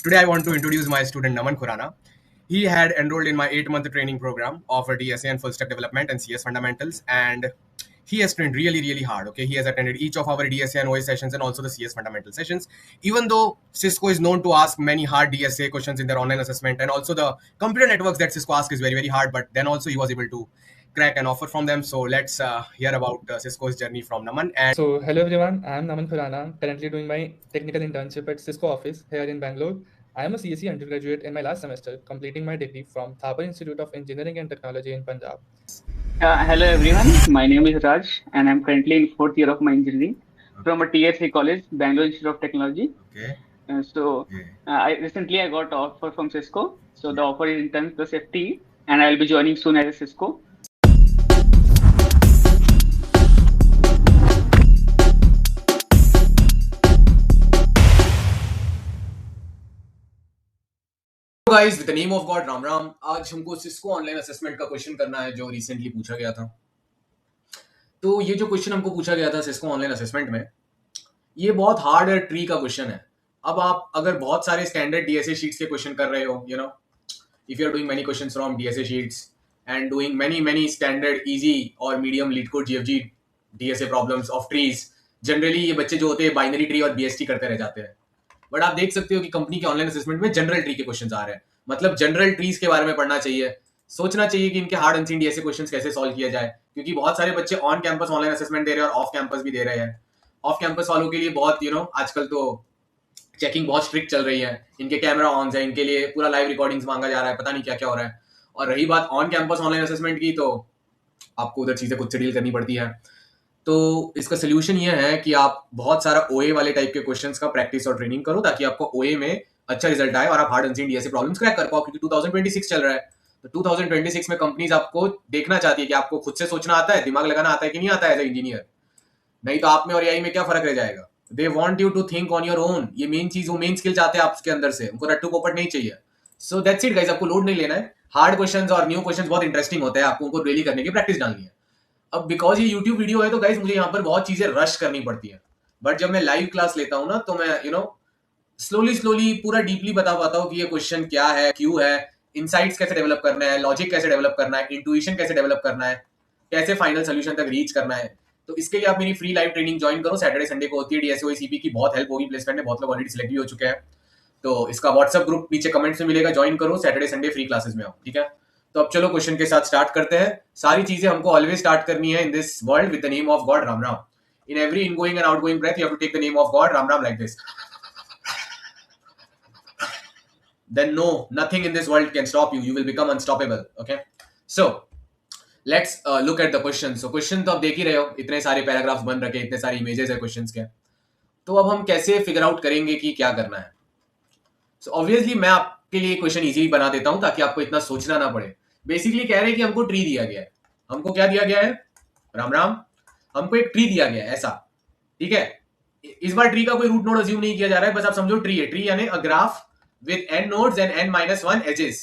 Today I want to introduce my student Naman Khurana. He had enrolled in my 8-month training program of a DSA and full stack development and CS fundamentals, and he has trained really hard. Okay, he has attended each of our DSA and OA sessions and also the CS fundamental sessions. Even though Cisco is known to ask many hard DSA questions in their online assessment, and also the computer networks that Cisco asks is very hard, but then also he was able to crack an offer from them. So let's hear about Cisco's journey from Naman. And So, hello everyone, I am Naman Khurana, currently doing my technical internship at Cisco office here in Bangalore. I am a CSE undergraduate in my last semester, completing my degree from Thapar Institute of Engineering and Technology in Punjab. Hello everyone, my name is Raj and I'm currently in 4th year of my engineering from a Tier 3 college, Bangalore Institute of Technology. Okay. I recently got offer from Cisco. So the offer is intern plus FTE and I'll be joining soon as a Cisco. Guys with the name of God Ram Ram. आज हमको Cisco online assessment का question करना है जो recently पूछा गया था। तो ये जो क्वेश्चन हमको पूछा गया था सिस्को ऑनलाइन असेसमेंट में, ये बहुत हार्ड और ट्री का क्वेश्चन है। अब आप अगर बहुत सारे स्टैंडर्ड डीएसए शीट्स के क्वेश्चन कर रहे हो, you know, if you are doing many questions from DSA sheets and doing many standard easy और medium LeetCode GFG DSA problems of trees, generally ये बच्चे जो होते हैं बाइनरी ट्री और बीएसटी करते रह जाते हैं। बट आप देख सकते हो कि कंपनी के ऑनलाइन असेसमेंट में जनरल ट्री के क्वेश्चंस आ रहे हैं। मतलब जनरल ट्रीज के बारे में पढ़ना चाहिए, सोचना चाहिए कि इनके हार्ड अनसीन डीएसए क्वेश्चंस कैसे सॉल्व किया जाए, क्योंकि बहुत सारे बच्चे ऑन कैंपस ऑनलाइन असेसमेंट दे रहे हैं और ऑफ कैंपस भी दे रहे हैं। ऑफ कैंपस वालों के लिए बहुत आजकल तो चेकिंग बहुत स्ट्रिक्ट चल रही है, इनके कैमरा ऑन है, इनके लिए पूरा लाइव रिकॉर्डिंग्स मांगा जा रहा है, पता नहीं क्या क्या हो रहा है। और रही बात ऑन कैंपस ऑनलाइन असेसमेंट की, तो आपको उधर चीजें खुद से डील करनी पड़ती है। तो इसका सोल्यूशन ये है कि आप बहुत सारा ओए वाले टाइप के क्वेश्चंस का प्रैक्टिस और ट्रेनिंग करो, ताकि आपको ओए में अच्छा रिजल्ट आए और आप hard unseen DSA problems crack कर पाओ। क्योंकि 2026 चल रहा है, तो 2026 में कंपनीज आपको देखना चाहती है कि आपको खुद से सोचना आता है, दिमाग लगाना आता है कि नहीं आता है एज ए इंजीनियर। नहीं तो आप में और एआई में क्या फर्क रह जाएगा। They want you to think on your own. ये मेन चीज, वो मेन स्किल चाहते हैं आपके अंदर से, उनको रट्टू पोपट नहीं चाहिए। सो दैट्स इट गाइस, आपको लोड नहीं लेना है। हार्ड क्वेश्चंस और न्यू क्वेश्चंस बहुत इंटरेस्टिंग होते हैं, आपको उनको डेली करने की प्रैक्टिस डालनी है। अब बिकॉज ये यूट्यूब वीडियो है तो गाइस मुझे यहाँ पर बहुत चीजें रश करनी पड़ती है, बट जब मैं लाइव क्लास लेता हूँ ना, तो मैं स्लोली पूरा डीपली बता पाता हूँ कि ये क्वेश्चन क्या है, क्यों है, इनसाइट्स कैसे डेवलप करना है, लॉजिक कैसे डेवलप करना है, इंट्यूशन कैसे डेवलप करना है, कैसे फाइनल सोल्यूशन तक रीच करना है। तो इसके लिए आप मेरी फ्री लाइव ट्रेनिंग ज्वाइन करो, सैटरडे संडे को होती है। डीएसए सीपी की बहुत हेल्प होगी, प्लेसमेंट में बहुत लोग ऑलरेडी सिलेक्ट भी हो चुके हैं। तो इसका व्हाट्सएप ग्रुप नीचे कमेंट्स में मिलेगा, ज्वाइन करो, सैटरडे संडे फ्री क्लासेस में आओ, ठीक है। तो अब चलो क्वेश्चन के साथ स्टार्ट करते हैं। सारी चीजें हमको ऑलवेज स्टार्ट करनी है in this world with the name of God Ram Ram. In every ingoing and outgoing breath you have to take the name of God Ram Ram like this. Then no, nothing in this world can stop you. You will become unstoppable. Okay, so let's look at the question. So question तो आप देख ही रहे हो, इतने सारे paragraphs बन रखे, इतने सारे इमेजेस है क्वेश्चंस के। तो अब हम कैसे फिगर आउट करेंगे कि क्या करना है। सो ऑब्वियसली मैं आपके लिए क्वेश्चन इजी बना देता हूं ताकि आपको इतना सोचना ना पड़े। बेसिकली कह रहे हैं कि हमको ट्री दिया गया है। हमको क्या दिया गया है राम राम? हमको एक ट्री दिया गया है ऐसा, ठीक है। इस बार ट्री का कोई रूट नोड अज्यूम नहीं किया जा रहा है, बस आप समझो ट्री है। ट्री यानी a graph with n nodes and n-1 edges.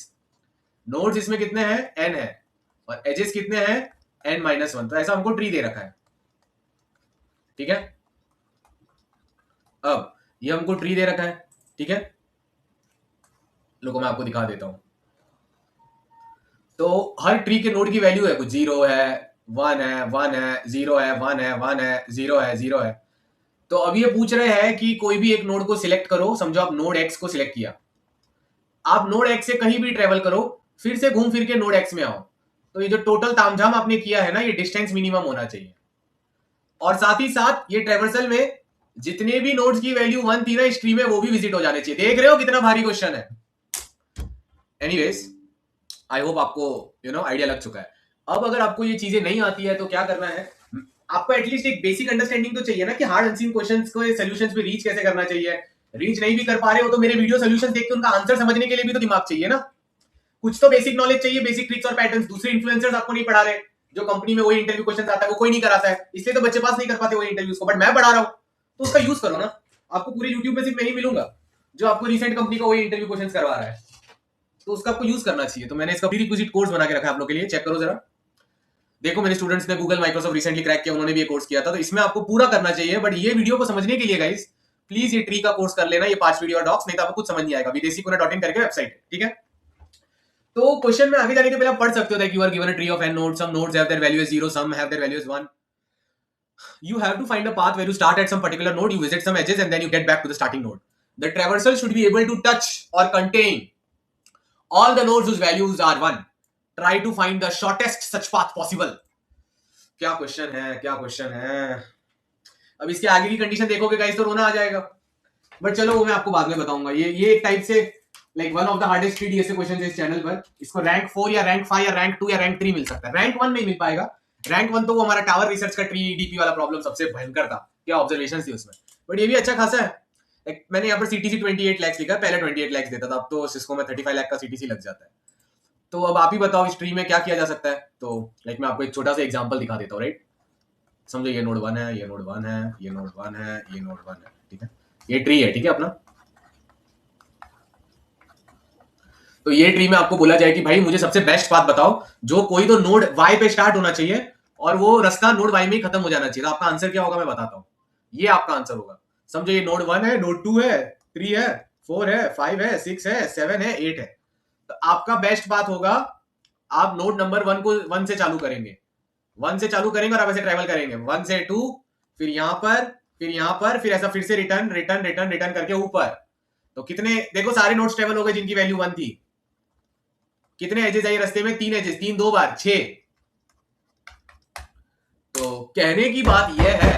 Nodes इसमें कितने हैं? n है, और एजेस कितने हैं? n-1। तो ऐसा हमको ट्री दे रखा है, ठीक है। अब ये हमको ट्री दे रखा है, ठीक है। लोगों मैं आपको दिखा देता हूं। तो हर ट्री के नोड की वैल्यू है, कुछ 0 है, 1 है, 1 है, 0 है, 1 है, 1 है, 0 है, 0 है। तो अब ये पूछ रहे हैं कि कोई भी एक नोड को सिलेक्ट करो। समझो आप नोड x को सिलेक्ट किया, आप नोड x से कहीं भी ट्रेवल करो, फिर से घूम फिर के नोड x में आओ। तो ये जो टोटल तामझाम आपने किया है ना, ये डिस्टेंस मिनिमम होना चाहिए। और साथ ही साथ ये ट्रेवर्सल में जितने भी नोड्स की वैल्यू 1 थी ना इस ट्री में, वो भी विजिट हो जाने चाहिए। देख रहे हो कितना भारी क्वेश्चन है। एनीवेज, आई होप आपको आइडिया लग चुका है। अब अगर आपको ये चीजें नहीं आती है तो क्या करना है, आपको एटलीस्ट एक बेसिक अंडरस्टैंडिंग तो चाहिए ना कि हार्ड अनसीन क्वेश्चंस को सॉल्यूशंस पे रीच कैसे करना चाहिए। रीच नहीं भी कर पा रहे हो तो मेरे वीडियो सॉल्यूशंस देख के उनका आंसर समझने के लिए भी तो दिमाग चाहिए ना। कुछ तो बेसिक नॉलेज चाहिए, बेसिक ट्रिक्स और पैटर्न्स। दूसरे इन्फ्लुएंसर्स आपको नहीं पढ़ा रहे, जो कंपनी में वही इंटरव्यू क्वेश्चन आता है वो कोई नहीं कराता है, इसलिए तो बच्चे पास नहीं कर पाते वही इंटरव्यूज को। बट मैं पढ़ा रहा हूं तो उसका यूज करो ना। आपको पूरे यूट्यूब में सिर्फ मैं ही मिलूंगा जो आपको रिसेंट कंपनी का वही इंटरव्यू क्वेश्चन करवा रहा है, तो उसका आपको यूज करना चाहिए। तो मैंने इसका प्री रिक्विजिट कोर्स बना के रखा है आप लोग के लिए, चेक करो जरा। देखो मेरे स्टूडेंट्स ने गूगल माइक्रोसॉफ्ट रिसेंटली क्रैक किया, उन्होंने भी ये कोर्स किया था, तो इसमें आपको पूरा करना चाहिए। बट ये वीडियो को समझने के लिए गाइस प्लीज ये ट्री का कोर्स कर लेना, ये 5 वीडियो और डॉक्स, नहीं तो आपको कुछ समझ नहीं आएगा। videsikunha.in करके वेबसाइट, ठीक है। तो क्वेश्चन में आगे जाने के पहले आप पढ़ सकते हो that you are given a tree of n nodes, some nodes have their value as 0, some have their value as 1. You have to find a path where you start at some particular node, you visit some edges, and then you get back to the starting node. The traversal should be able to touch or contain all the nodes whose values are 1. Try to find the shortest such path possible. क्या question है, क्या question है। अब इसके आगे की condition देखोगे guys तो रोना आ जाएगा, बट चलो वो मैं आपको बाद में बताऊंगा। ये एक टाइप से like one of the hardest DSA question है इस चैनल पर। इसको रैंक 4 या रैंक 5 या रैंक 2 या रैंक 3 मिल सकता है, रैंक 1 नहीं मिल पाएगा। रैंक 1 तो वो हमारा टावर रिसर्च का ट्री डीपी वाला प्रॉब्लम सबसे भयंकर था, क्या ऑब्जर्वेशंस थी उसमें, बट ये भी अच्छा खासा है। लाइक मैंने यहाँ पर सीटीसी 28 लाख लिखा, पहले 28 लाख देता था, अब तो सिस्को में 35 लाख का सीटीसी लग जाता है। तो अब आप ही बताओ इस ट्री में क्या किया जा सकता है। तो लाइक मैं आपको एक छोटा सा एग्जांपल दिखा देता हूँ, राइट। समझो ये नोड 1 है, ये नोड 1 है, ये नोड 1 है, ये नोड 1 है, ठीक है। ये ट्री है, ठीक है अपना। तो ये ट्री में आपको बोला जाए कि भाई मुझे सबसे बेस्ट पाथ बताओ, जो कोई तो नोड y पे स्टार्ट होना चाहिए और वो रास्ता नोड y में ही खत्म हो जाना चाहिए। तो आपका आंसर क्या होगा मैं बताता हूँ, ये आपका आंसर होगा। समझो ये नोड 1 है, नोड 2 है, 3 है, 4 है, 5 है, 6 है, 7 है, 8 है। तो आपका बेस्ट पाथ होगा, आप नोड नंबर 1 को 1 से चालू करेंगे, 1 से चालू करेंगे और आप ऐसे ट्रेवल करेंगे 1 से 2, फिर यहाँ पर, फिर यहाँ पर, फिर ऐसा फिर से रिटर्न रिटर्न रिटर्न रिटर्न करके ऊपर। तो कितने देखो सारे नोड्स ट्रेवल हो गए जिनकी वैल्यू 1 थी। कितने एजेस आई रास्ते में, 3 एजेस, 3 2 बार 6। तो कहने की बात यह है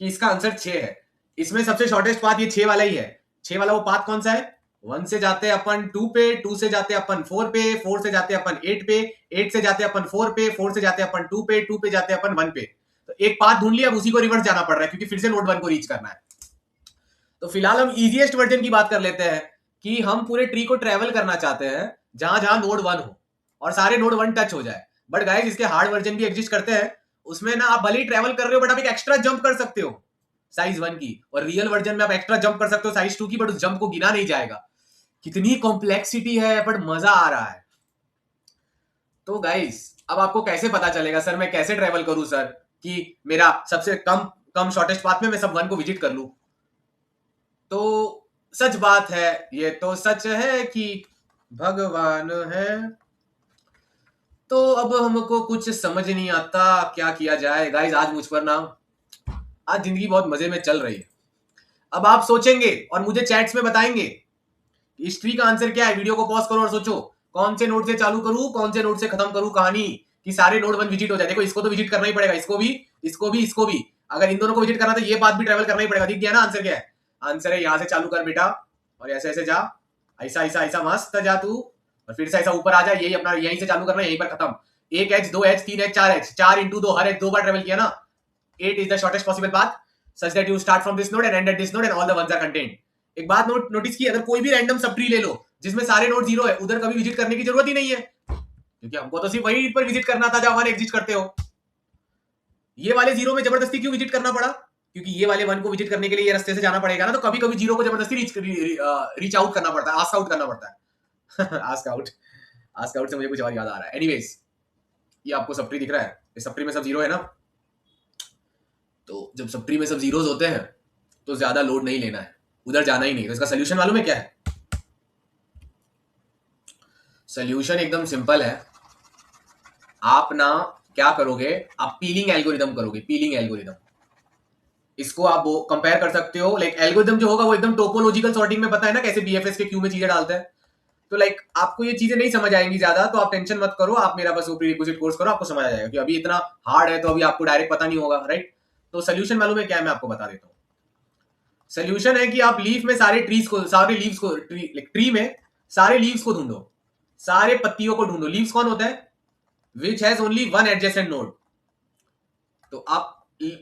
कि इसका आंसर 6 है। इसमें सबसे शॉर्टेस्ट पाथ ये 6 वाला ही है। 6 वाला वो पाथ कौन सा है, 1 से जाते हैं अपन 2 पे, 2 से जाते हैं अपन 4 पे, 4 से जाते हैं अपन 8 पे, 8 से जाते हैं अपन 4 पे, 4 से जाते हैं अपन 2 पे, 2 पे जाते हैं अपन 1 पे। तो एक पाथ ढूंढ लिया, अब उसी को रिवर्स जाना पड़ रहा है क्योंकि फिर से नोड 1 को रीच करना है। तो फिलहाल हम इजीएस्ट वर्जन की बात कर लेते हैं कि हम पूरे ट्री को ट्रेवल करना चाहते हैं जहां जहां नोड 1 हो और सारे नोड 1 टच हो जाए। बट गाइस इसके हार्ड वर्जन भी एग्जिस्ट करते हैं, उसमें ना आप भले ही ट्रेवल कर रहे हो बट आप एक एक्स्ट्रा जंप कर सकते हो साइज 1 की, और रियल वर्जन में आप एक्स्ट्रा जंप कर सकते हो साइज 2 की, बट उस जंप को गिना नहीं जाएगा। कितनी कॉम्प्लेक्सिटी है, बट मजा आ रहा है। तो गाइस अब आपको कैसे पता चलेगा सर मैं कैसे ट्रेवल करूं सर कि मेरा सबसे कम शॉर्टेस्ट पाथ में मैं सब 1 को विजिट कर लूं। तो सच बात है, ये तो सच है कि भगवान है। तो अब हमको कुछ समझ नहीं आता क्या किया जाए। गाइस आज मुझ पर ना, आज जिंदगी बहुत मजे में चल रही है। अब आप सोचेंगे और मुझे चैट्स में बताएंगे इस ट्री का आंसर क्या है। वीडियो को पॉज करो और सोचो कौन से नोड से चालू करूं, कौन से नोड से खत्म करूं कहानी कि सारे नोड 1 विजिट हो जाए। देखो इसको तो विजिट करना ही पड़ेगा, इसको भी, इसको भी, इसको भी। अगर इन दोनों को विजिट करना तो ये पाथ भी ट्रेवल करना ही पड़ेगा। दिख गया ना आंसर क्या है। आंसर है यहाँ से चालू कर बेटा और ऐसे ऐसे जा, ऐसा ऐसा ऐसा मस्त जा तू, और फिर से ऐसा ऊपर आ जाए। यही अपना यहीं से चालू करना, यहीं पर खत्म। 1 H 2 H 3 H 4 H, 4 into 2, her H 2 बार ट्रेवल किया ना। 8 is the shortest possible path such that you start from this node and end at this node and all the ones are contained. एक बात notice की, अगर कोई भी random sub tree ले लो जिसमें सारे नोड 0 है, उधर कभी विजिट करने की जरूरत ही नहीं है क्योंकि हमको तो सिर्फ वही पर विजिट करना था जहां हमारे एग्जिस्ट करते हो। ये वाले 0 में जबरदस्ती क्यों विजिट करना पड़ा, क्योंकि ये वाले 1 को विजिट करने के लिए ये रास्ते से जाना पड़ेगा ना। तो कभी कभी 0 को जबरदस्ती रीच आउट करना पड़ता है, आस्क आउट करना पड़ता है। आस्क आउट से मुझे कुछ और याद आ रहा है। एनीवेज ये आपको सब ट्री दिख रहा है, इस सब ट्री में सब 0 है ना। तो जब सब ट्री में सब 0s होते हैं तो ज्यादा लोड नहीं लेना है, उधर जाना ही नहीं। तो इसका सोल्यूशन मालूम है क्या है। सोल्यूशन एकदम सिंपल है। आप ना क्या करोगे, आप पीलिंग एल्गोरिदम करोगे। पीलिंग एल्गोरिदम, इसको आप कंपेयर कर सकते हो। लाइक एल्गोरिदम जो होगा वो एकदम टोपोलॉजिकल सॉर्टिंग में, पता है ना कैसे बीएफएस के क्यू में चीजें डालते हैं। तो लाइक आपको ये चीजें नहीं समझ आएंगी ज्यादा, तो आप टेंशन मत करो। आप मेरा बस वो प्रीरिक्विजिट कोर्स करो, आपको समझ आ जाएगा। कि अभी इतना हार्ड है तो अभी आपको डायरेक्ट पता नहीं होगा, राइट। तो सोल्यूशन मालूम है क्या है, मैं आपको बता देता हूँ। सोल्यूशन है कि आप लीफ में सारे लीव्स को ट्री में सारे लीव्स को ढूंढो, सारे पत्तियों को ढूंढो। लीव्स कौन होता है, which has only 1 adjacent node. तो आप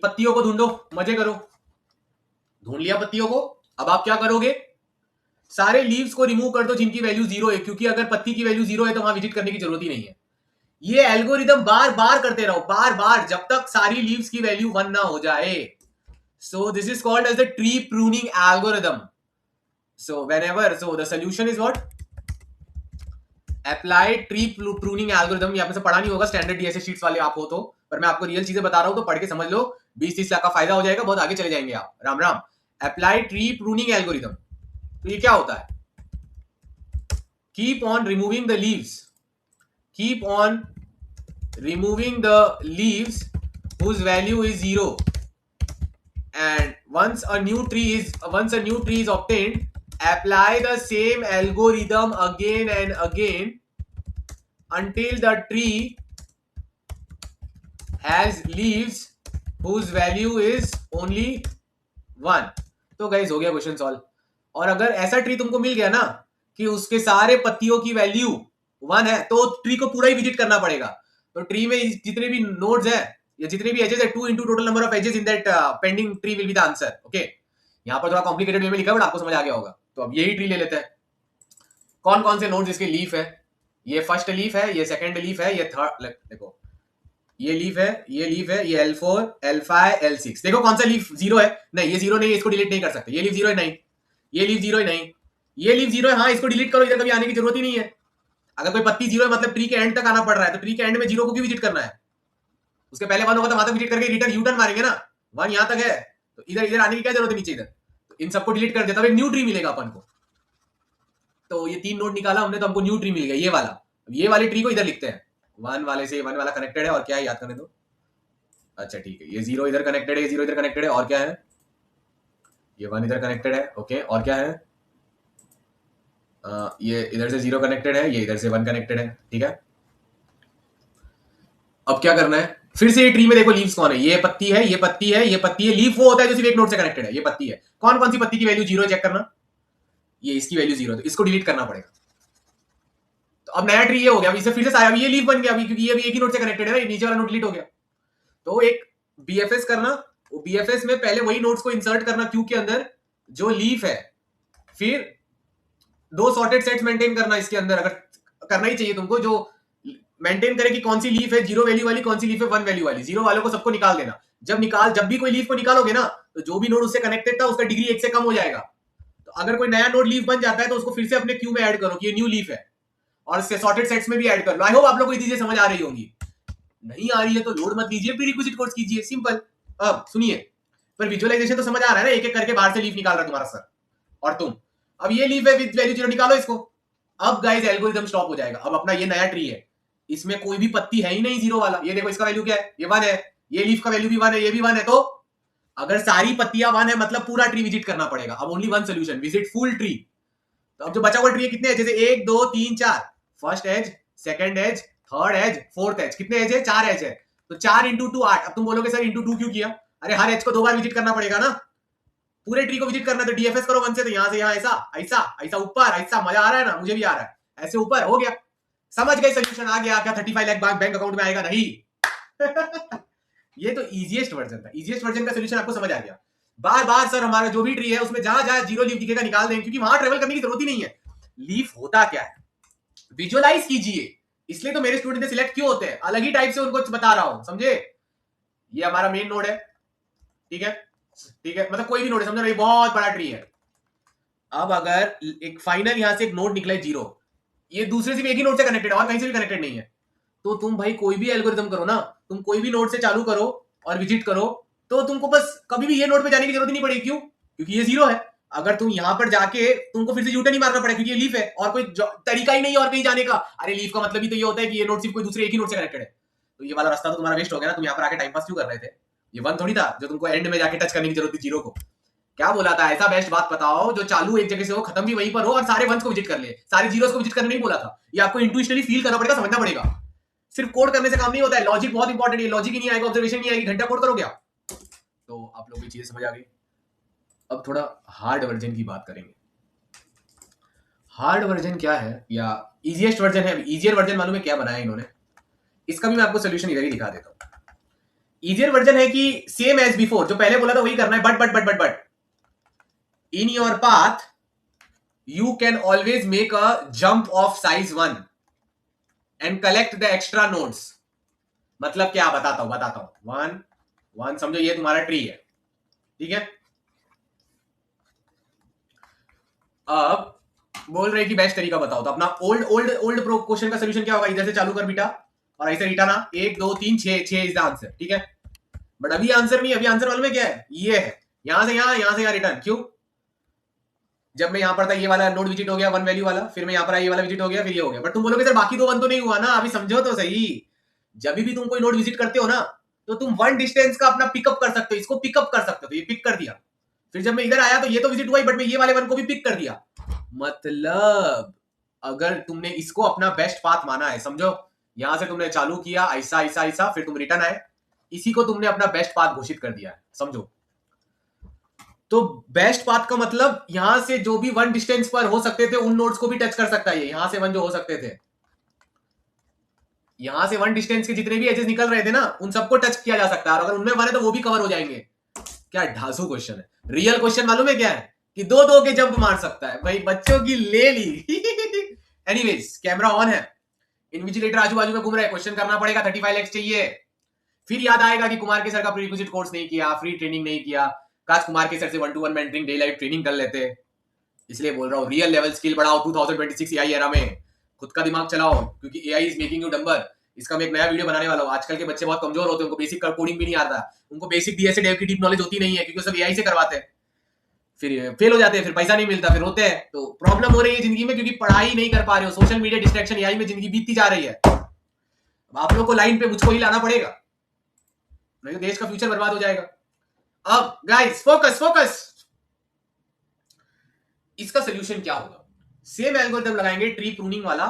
पत्तियों को ढूंढो, मजे करो। ढूंढ लिया पत्तियों को, अब आप क्या करोगे, सारे लीव्स को रिमूव कर दो जिनकी वैल्यू 0 है, क्योंकि अगर पत्ती की वैल्यू 0 है तो वहां विजिट करने की जरूरत ही नहीं है। ये एल्गोरिदम बार बार करते रहो, बार बार, जब तक सारी लीव्स की वैल्यू 1 ना हो जाए। So this is called as the tree pruning algorithm. So the solution is what? Applied tree pruning algorithm. ये आपने से पढ़ा नहीं होगा स्टैंडर्ड डीएसए शीट्स वाले आप हो तो, पर मैं आपको रियल चीजें बता रहा हूं तो पढ़ के समझ लो। 20-30 लाख का फायदा हो जाएगा, बहुत आगे चले जाएंगे आप। Ram Ram. Apply tree pruning algorithm. तो ये क्या होता है? Keep on removing the leaves, keep on removing the leaves whose value is 0, and once a new tree is obtained, apply the same algorithm again and again until the tree has leaves whose value is only 1। तो guys हो गया question solve. और अगर ऐसा tree तुमको मिल गया ना कि उसके सारे पत्तियों की वैल्यू 1 है, तो ट्री को पूरा ही विजिट करना पड़ेगा। तो ट्री में जितने भी नोड्स है या जितने भी एजेस है, 2 into total number of edges in that पेंडिंग tree will be the answer. Okay, यहाँ पर थोड़ा कॉम्प्लिकेटेड वे में लिखा है बट आपको समझ आ गया होगा। तो अब यही ट्री ले लेते हैं। कौन कौन से नोड्स इसके लीफ है? ये फर्स्ट लीफ है, ये सेकंड लीफ है, ये थर्ड, देखो ये लीफ है, ये लीफ है, ये L4, L5, L6। देखो कौन सा लीफ 0 है? नहीं, ये 0 नहीं है, इसको डिलीट नहीं कर सकते। ये लीफ 0 है, नहीं, ये लीफ 0 है, नहीं, ये लीफ 0 है, हाँ इसको डिलीट करो, इधर कभी आने की जरूरत ही नहीं है। अगर कोई पत्ती 0 है मतलब ट्री के एंड तक आना पड़ रहा है, तो ट्री के एंड में 0 को क्यों विजिट करना है? उसके पहले 1 होगा तो वहां तक विजिट करके रिटर्न यू टर्न मारेंगे ना। 1 यहां तक है तो इधर आने की क्या जरूरत है नीचे इधर? तो इन सबको डिलीट कर देता है, एक न्यू ट्री मिलेगा अपन को। तो ये 3 नोड निकाला हमने, तो हमको न्यू ट्री मिल गया, ये वाला। ये वाली ट्री को इधर लिखते हैं। 1 वाले से 1 वाला कनेक्टेड है, और क्या है याद करने दो। अच्छा ठीक है, ये 0 इधर कनेक्टेड है, ये 0 इधर कनेक्टेड है, और क्या है? ये 1 इधर कनेक्टेड है। ओके, और क्या है? ये इधर से 0 कनेक्टेड है, ये इधर से 1 कनेक्टेड है। ठीक है, अब क्या करना है? फिर से ये ट्री में देखो लीव्स कौन है? ये पत्ती है, ये पत्ती है, ये पत्ती है। लीफ वो होता है जो सिर्फ एक नोड से कनेक्टेड है, ये पत्ती है। कौन कौन सी पत्ती की वैल्यू 0 चेक करना। ये इसकी वैल्यू 0, तो इसको डिलीट करना पड़ेगा। तो अब नया ट्री ये हो गया, इसे फिर से सारा ये लीफ बन गया अभी, क्योंकि ये भी एक ही नोड से कनेक्टेड है ना, ये नीचे वाला नोड डिलीट हो गया। तो एक बीएफएस करना, वो बीएफएस में पहले वही नोड्स को इंसर्ट करना क्यू के अंदर जो लीफ है, फिर 2 सॉर्टेड सेट्स मेंटेन करना इसके अंदर। अगर करना ही चाहिए तुमको, जो मेंटेन करे कि कौन सी लीफ है 0 वैल्यू वाली, कौन सी लीफ है 1 वैल्यू वाली। 0 वालों को सबको निकाल देना। जब भी कोई लीफ को निकालोगे ना, तो जो भी नोड उससे कनेक्टेड था उसका डिग्री 1 से कम हो जाएगा। तो अगर कोई नया नोड लीफ बन जाता है तो उसको फिर से अपने क्यू में ऐड करो कि ये न्यू लीफ है, और इसके सॉर्टेड सेट्स में भी ऐड कर लो। आई होप आप लोग को ये चीजें समझ आ रही होंगी। नहीं आ रही है तो लोड मत लीजिए, प्रीरिक्विजिट कोर्स कीजिए, सिंपल। अब सुनिए, पर विजुअलाइजेशन तो समझ आ रहा है ना, एक एक करके बाहर से लीफ निकाल रहा है तुम्हारा सर और तुम। अब ये लीफ है विद वैल्यू 0, निकालो इसको। अब गाइस एल्गोरिथम स्टॉप हो जाएगा। अब अपना ये नया ट्री है, इसमें कोई भी पत्ती है ही नहीं 0 वाला। ये देखो इसका वैल्यू क्या है, ये 1 है, ये लीफ का वैल्यू भी 1 है, ये भी 1 है। तो अगर सारी पत्तियां 1 है मतलब पूरा ट्री विजिट करना पड़ेगा। अब only one solution, visit full tree. तो अब जो बचा हुआ ट्री है कितने एज है? 1 2 3 4। First edge, second edge, third edge, fourth edge. कितने एज है? 4 एज है। तो 4 × 2 8। अब तुम बोलोगे सर × 2 क्यों किया? अरे हर एज को 2 बार विजिट करना पड़ेगा ना, पूरे ट्री को विजिट करना। तो डीएफएस करो 1 से, तो यहां से यहां ऐसा ऐसा ऐसा ऊपर ऐसा। मजा आ रहा है ना? मुझे भी आ रहा है। ऐसे ऊपर हो गया, समझ गए? सोल्यूशन आ गया। क्या 35 लाख बैंक अकाउंट में आएगा? नहीं। ये तो इजीएस्ट वर्जन था, इजीएस्ट वर्जन का सोल्यूशन आपको समझ आ गया। बार बार सर हमारा जो भी ट्री है उसमें जहां जहां 0 लीफ दिखेगा निकाल देंगे, क्योंकि वहां ट्रेवल करने की जरूरत ही नहीं है। लीफ होता क्या है विजुअलाइज कीजिए। इसलिए तो मेरे स्टूडेंट सिलेक्ट क्यों होते हैं, अलग ही टाइप से उनको बता रहा हूं, समझे? ये हमारा मेन नोड है, ठीक है, ठीक है, मतलब कोई भी नोड है, समझो, ये बहुत बड़ा ट्री है। अब अगर एक फाइनल यहां से एक नोड निकले 0, ये दूसरे से भी एक ही नोड से कनेक्टेड है और कहीं से भी कनेक्टेड नहीं है, तो तुम भाई कोई भी एल्गोरिथम करो ना, तुम कोई भी नोड से चालू करो और विजिट करो, तो तुमको बस कभी भी ये नोड पे जाने की जरूरत ही नहीं पड़ेगी। क्यों? क्योंकि ये 0 है। अगर तुम यहां पर जाके तुमको फिर से यूटर्न ही मारना पड़ेगा, क्योंकि ये लीफ है और कोई तरीका ही नहीं है और कहीं जाने का। अरे लीफ का मतलब ही तो ये होता है कि ये नोड सिर्फ कोई दूसरे एक ही नोड से कनेक्टेड है। तो ये वाला रास्ता तो तुम्हारा वेस्ट हो गया ना। तुम यहाँ पर आके टाइम पास क्यों कर रहे थे? ये 1 थोड़ी था जो तुमको एंड में जाके टच करने की जरूरत थी 0 को। क्या बोला था? ऐसा बेस्ट बात बताओ जो चालू एक जगह से हो, खत्म भी वहीं पर हो, और सारे 1s को विजिट कर ले, सारे 0s को विजिट करने नहीं बोला था। ये आपको इंट्यूशनली फील करना पड़ेगा, समझना पड़ेगा। सिर्फ कोड करने से काम नहीं होता है, लॉजिक बहुत इंपॉर्टेंट है। लॉजिक ही नहीं आएगा, ऑब्जर्वेशन नहीं आएगी, घंटा कोड करोगे आप। तो आप लोगों को चीजें समझ आ गई। अब थोड़ा हार्ड वर्जन की बात करेंगे। हार्ड वर्जन क्या है या इजीएस्ट वर्जन है? इजियर वर्जन मालूम है क्या बनाया इन्होंने? इसका भी मैं आपको सोल्यूशन इधर ही दिखा देता हूं। इजियर वर्जन है कि सेम एज बिफोर, जो पहले बोला था वही करना है, but in your path you can always make a jump of size 1 and collect the extra nodes. मतलब क्या? बताता हूं। 1 समझो ये तुम्हारा ट्री है, ठीक है। अब बोल रहे कि बेस्ट तरीका बताओ, तो अपना ओल्ड क्वेश्चन का सोल्यूशन क्या होगा? इधर से चालू कर बेटा और ऐसे रिटाना 1 2 3 6 इज द आंसर, ठीक है। बट अभी आंसर नहीं, अभी आंसर मालूम है क्या है? ये है यहां से यहाँ रिटर्न। क्यों? जब मैं यहाँ पर था ये वाला नोड विजिट हो गया 1 वैल्यू वाला, फिर मैं यहाँ पर ये वाला विजिट हो गया, फिर ये हो गया। बट तुम बोलोगे सर बाकी 2 1 तो नहीं हुआ ना। अभी समझो तो सही, जब भी तुम कोई नोड विजिट करते हो ना तो तुम 1 डिस्टेंस का अपना पिकअप कर सकते हो, इसको पिकअप कर सकते हो। तो ये पिक कर दिया, फिर जब मैं इधर आया तो ये तो विजिट हुआ ही, बट मैं ये वाले 1 को भी पिक कर दिया। मतलब अगर तुमने इसको अपना बेस्ट पाथ माना है, समझो यहां से तुमने चालू किया ऐसा ऐसा ऐसा, फिर तुम रिटर्न आए, इसी को तुमने अपना बेस्ट पाथ घोषित कर दिया है, समझो। तो बेस्ट पाथ का मतलब यहां से जो भी 1 डिस्टेंस पर हो सकते थे उन नोड्स को भी टच कर सकता है। यहां से 1 जो हो सकते थे, यहां से 1 डिस्टेंस के जितने भी एजेस निकल रहे थे ना, उन सबको टच किया जा सकता है। और अगर उनमें 1 है तो वो भी कवर हो जाएंगे। क्या ढासू क्वेश्चन है। रियल क्वेश्चन मालूम है क्या है? कि 2 के जंप मार सकता है। भाई बच्चों की ले ली। एनीवेज कैमरा ऑन है, इन्विजिलेटर आजू बाजू में घूम रहा है। क्वेश्चन करना पड़ेगा, 35 लाख चाहिए। फिर याद आएगा कि कुमार के सर का प्रीरिक्विजिट कोर्स नहीं किया, फ्री ट्रेनिंग नहीं किया। काश कुमार के सर से 1-to-1 mentoring day light training कर लेते। इसलिए बोल रहा हूँ रियल लेवल स्किल बढ़ाओ 2026 एआई एरा में। खुद का दिमाग चलाओ, क्योंकि AI is making you dumber. इसका मैं एक नया वीडियो बनाने वाला हूँ। आजकल के बच्चे बहुत कमजोर होते हैं, उनको बेसिक कोडिंग भी नहीं आता, उनको बेसिक डीएसए डेव की डीप नॉलेज होती नहीं है, क्योंकि सब एआई से करवाते हैं। फिर फेल हो जाते हैं, फिर पैसा नहीं मिलता, फिर रोते हैं। तो प्रॉब्लम हो रही है जिंदगी में, क्योंकि पढ़ाई नहीं कर पा रहे हो। सोशल मीडिया डिस्ट्रैक्शन, एआई में जिंदगी बीतती जा रही है। आप लोग को लाइन पे मुझको ही लाना पड़ेगा, नहीं तो देश का फ्यूचर बर्बाद हो जाएगा। अब गाइस फोकस फोकस। इसका सोल्यूशन क्या होगा? सेम एल्गोरिथम लगाएंगे, ट्री प्रूनिंग वाला।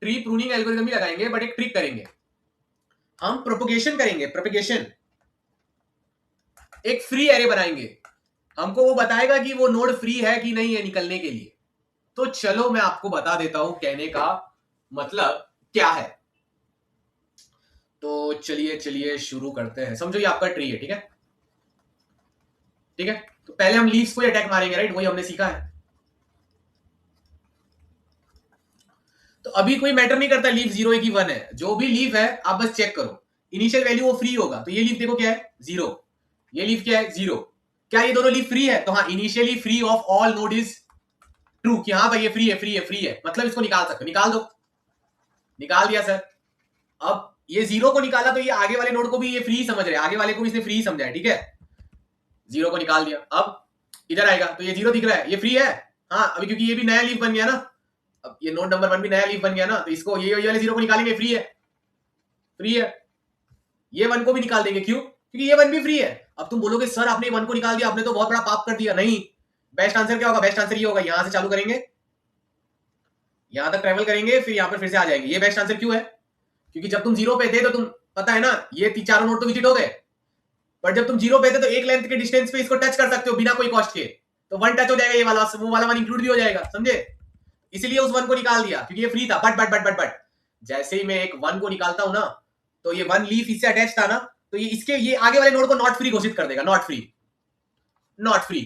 ट्री प्रूनिंग एल्गोरिथम ही लगाएंगे, बट एक ट्रिक करेंगे। हम प्रोपगेशन करेंगे, प्रोपगेशन। एक फ्री एरे बनाएंगे, हमको वो बताएगा कि वो नोड फ्री है कि नहीं है निकलने के लिए। तो चलो मैं आपको बता देता हूं कहने का मतलब क्या है। तो चलिए चलिए शुरू करते हैं। समझो ये आपका ट्री है, ठीक है? ठीक है, तो पहले हम लीव्स को अटैक मारेंगे, राइट? वही हमने सीखा है। तो अभी कोई मैटर नहीं करता लीव 0 है कि 1 है। जो भी लीव है आप बस चेक करो, इनिशियल वैल्यू वो फ्री होगा। तो ये लीव देखो क्या है, 0। ये लीव क्या है, 0। क्या ये दोनों लीव फ्री है? तो हाँ, initially free of all node is true, कि हाँ भाई ये फ्री है, फ्री है, फ्री है। मतलब इसको निकाल सकते, निकाल दो। निकाल दिया सर। अब ये 0 को निकाला तो ये आगे वाले नोड को भी ये फ्री समझ रहे हैं, आगे वाले को भी इसने फ्री समझा है, ठीक है? 0 को निकाल दिया। अब इधर आएगा तो ये 0 दिख रहा है, ये फ्री है। हाँ, अभी क्योंकि ये भी नया लीव बन गया ना, अब ये नोड नंबर 1 भी नया लीव बन गया ना, तो इसको ये वाले 0 को निकालेंगे, फ्री है, फ्री है। ये 1 को भी निकाल देंगे, क्यों? क्योंकि ये 1 भी फ्री है। अब तुम बोलोगे सर आपने 1 को निकाल दिया, आपने तो बहुत बड़ा पाप कर दिया। नहीं, बेस्ट आंसर क्या होगा? बेस्ट आंसर ये होगा, यहां से चालू करेंगे, यहां तक ट्रेवल करेंगे, फिर यहां पर फिर से आ जाएंगे। ये बेस्ट आंसर क्यों है? क्योंकि जब तुम 0 पे थे तो तुम, पता है ना, ये 4 नोड तो विजिट हो गए, पर जब तुम 0 पे थे तो एक लेंथ के डिस्टेंस पे इसको टच कर सकते हो बिना कोई कॉस्ट के। तो 1 टच हो जाएगा, ये वाला, वो वाला 1 इंक्लूड भी हो जाएगा, समझे? इसीलिए उस 1 को निकाल दिया, क्योंकि ये फ्री था। बट जैसे ही मैं एक 1 को निकालता हूं ना, तो ये 1 लीफ इससे अटैच था ना, तो ये इसके ये आगे वाले नोड को नॉट फ्री घोषित कर देगा। Not free, not free.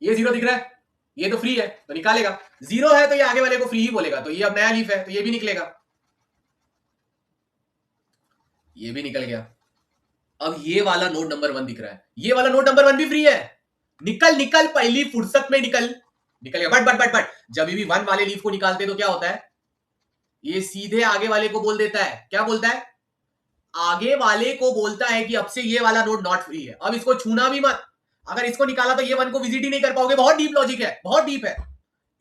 ये 0 दिख रहा है, ये तो फ्री है तो निकालेगा। 0 है तो ये आगे वाले को फ्री ही बोलेगा। तो ये अब नया लीफ है तो ये भी निकलेगा, ये भी निकल गया। अब ये वाला नोड नंबर 1 दिख रहा है, ये वाला नोड नंबर 1 भी फ्री है। निकल निकल, पहली फुर्सत में निकल गया। बट जब भी 1 वाले लीफ को निकालते तो क्या होता है? ये सीधे आगे वाले को बोल देता है। क्या बोलता है? आगे वाले को बोलता है कि अब से ये वाला नोड नॉट फ्री है, अब इसको छूना भी मत। अगर इसको निकाला तो ये 1 को विजिट ही नहीं कर पाओगे। बहुत डीप लॉजिक है, बहुत डीप है।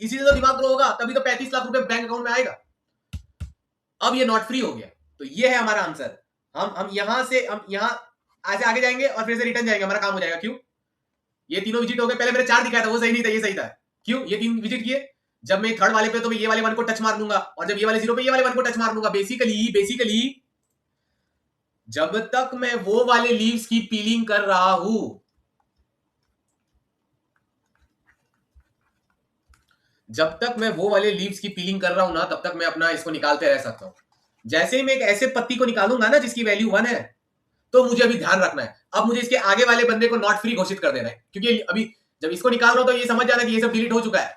इसीलिए तो दिमाग ग्रो होगा, तभी तो 35 लाख रुपए बैंक अकाउंट में आएगा। अब ये नॉट फ्री हो गया, तो ये है हमारा आंसर। हम यहां से हम यहां ऐसे आगे जाएंगे और फिर से रिटर्न जाएंगे, हमारा काम हो जाएगा। क्यों? ये तीनों विजिट हो गए। पहले मेरे 4 दिखाया था, वो सही नहीं था, ये सही था। क्यों? ये 3 विजिट किए। जब मैं थर्ड वाले पे तो मैं ये वाले 1 को टच मार दूंगा, और जब ये वाले 0 पे ये वाले 1 को टच मार दूंगा। बेसिकली जब तक मैं वो वाले लीव्स की पीलिंग कर रहा हूं, जब तक मैं वो वाले लीव्स की पीलिंग कर रहा हूं ना, तब तक मैं अपना इसको निकालते रह सकता हूं। जैसे ही मैं एक ऐसे पत्ती को निकालूंगा ना जिसकी वैल्यू 1 है, तो मुझे अभी ध्यान रखना है, अब मुझे इसके आगे वाले बंदे को नॉट फ्री घोषित कर देना है। क्योंकि अभी जब इसको निकाल रहा हूं तो ये समझ जाना कि ये सब डिलीट हो चुका है।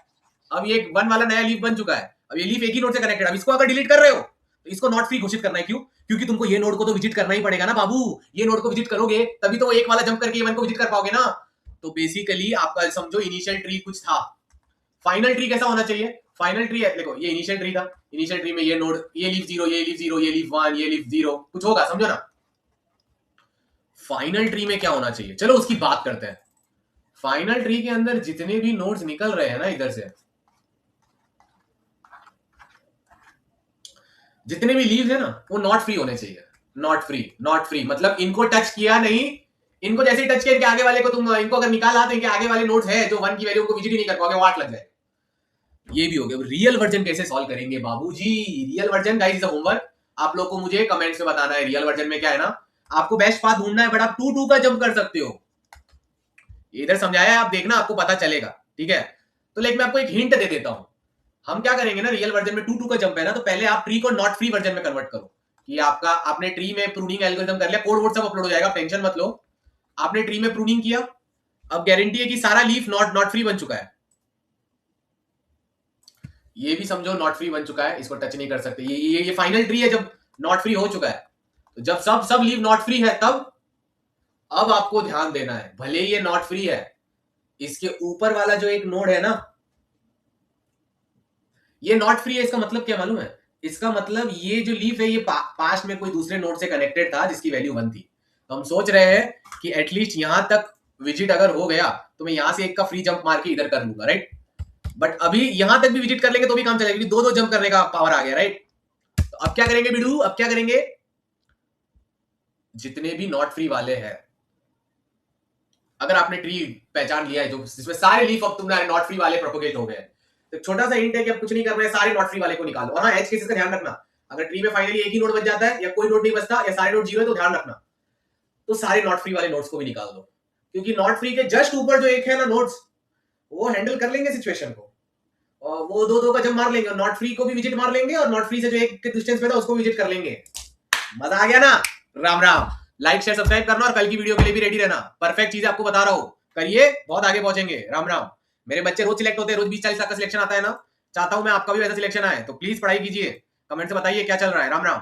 अब ये 1 वाला नया लीफ बन चुका है। अब ये लीफ एक ही नोड से कनेक्टेड। अब इसको अगर डिलीट कर रहे हो तो इसको नॉट फ्री घोषित करना है। क्यों? क्योंकि तुमको ये नोड को तो विजिट करना ही पड़ेगा ना बाबू। ये नोड को विजिट करोगे तभी तो वो एक वाला जंप करके ये 1 को विजिट कर पाओगे ना। तो बेसिकली आपका समझो इनिशियल ट्री कुछ था। फाइनल ट्री कैसा होना चाहिए? फाइनल ट्री है, देखो ये इनिशियल ट्री था। इनिशियल ट्री में ये नोड, ये लीफ 0, ये लीफ 0, ये लीफ 1, ये लीफ 0, कुछ होगा, समझो ना। फाइनल ट्री में क्या होना चाहिए, चलो उसकी बात करते हैं। फाइनल ट्री के अंदर जितने भी नोड्स निकल रहे हैं ना, इधर से जितने भी लीव्स है ना, वो नॉट फ्री होने चाहिए। नॉट फ्री मतलब इनको टच किया नहीं, इनको जैसे ही टच किया, इनके आगे वाले को तुम इनको अगर निकाला तो इनके आगे वाले नोड्स है जो 1 की वैल्यू को विजिट ही नहीं कर पाओगे, 8 लग जाए। ये भी हो गया। रियल वर्जन कैसे सॉल्व करेंगे बाबूजी? Real version guys is homework. आप लोग को मुझे कमेंट्स में बताना है रियल वर्जन में क्या है ना। आपको बेस्ट पाथ ढूंढना है, बट आप 2-2 का जंप कर सकते हो। इधर समझाया है, आप देखना, आपको पता चलेगा, ठीक है। तो लाइक मैं आपको एक हिंट दे देता हूं। हम क्या करेंगे ना, रियल वर्जन में 2-2 का जंप है ना, तो पहले आप ट्री को नॉट फ्री वर्जन में कन्वर्ट करो कि आपने ट्री में प्रूनिंग एल्गोरिथम कर लिया, कोड वोड सब अपलोड हो जाएगा, टेंशन मत लो। आपने ट्री में प्रूनिंग किया, अब गारंटी है कि सारा लीफ नॉट फ्री बन चुका है। ये भी समझो नॉट फ्री बन चुका है, इसको टच नहीं कर सकते। ये फाइनल ट्री है जब नॉट फ्री हो चुका है। तो जब सब लीफ नॉट फ्री है, तब अब आपको ध्यान देना है, भले ये नॉट फ्री है, इसके ऊपर वाला जो एक नोड है ना, ये नॉट फ्री है। इसका मतलब क्या मालूम है? इसका मतलब ये जो लीफ है, ये पास्ट में कोई दूसरे नोड से कनेक्टेड था जिसकी वैल्यू 1 थी। तो हम सोच रहे हैं कि एटलीस्ट यहां तक विजिट अगर हो गया तो मैं यहां से एक का फ्री जंप मार के इधर कर लूंगा, राइट। बट अभी यहां तक भी विजिट कर लेंगे तो भी काम चलेगा, क्योंकि 2-2 जंप करने का पावर आ गया, राइट। तो अब क्या करेंगे बिडू? अब क्या करेंगे, जितने भी नॉट फ्री वाले हैं, अगर आपने ट्री पहचान लिया है जो जिसमें सारे लीफ अब तुम्हारे नॉट फ्री वाले प्रोपोगेट हो गए, तो छोटा सा हिंट है कि अब कुछ नहीं करना है, सारे नॉट फ्री वाले को निकालो। और हाँ, एज केसेस का ध्यान रखना, अगर ट्री में फाइनली एक ही नोड बच जाता है या कोई नोड नहीं बचता या सारे नोड 0 है तो ध्यान रखना, तो सारे नॉट फ्री वाले नोड्स को भी निकाल दो, क्योंकि नॉट फ्री के जस्ट ऊपर जो एक है ना नोड्स, वो हैंडल कर लेंगे सिचुएशन को, और वो 2-2 का जब मार लेंगे, नॉट फ्री को भी विजिट मार लेंगे और नॉट फ्री से जो एक के डिस्टेंस पे था उसको विजिट कर लेंगे। मजा आ गया ना? Ram Ram. Like share subscribe करना और कल की वीडियो के लिए भी रेडी रहना। परफेक्ट चीजें आपको बता रहा हूं, करिए, बहुत आगे पहुंचेंगे। राम राम। मेरे बच्चे रोज सिलेक्ट होते हैं, रोज 20-40 लाख का सिलेक्शन आता है ना, चाहता हूं मैं आपका भी वैसा सिलेक्शन आए, तो प्लीज पढ़ाई कीजिए, कमेंट से बताइए क्या चल रहा है। राम राम।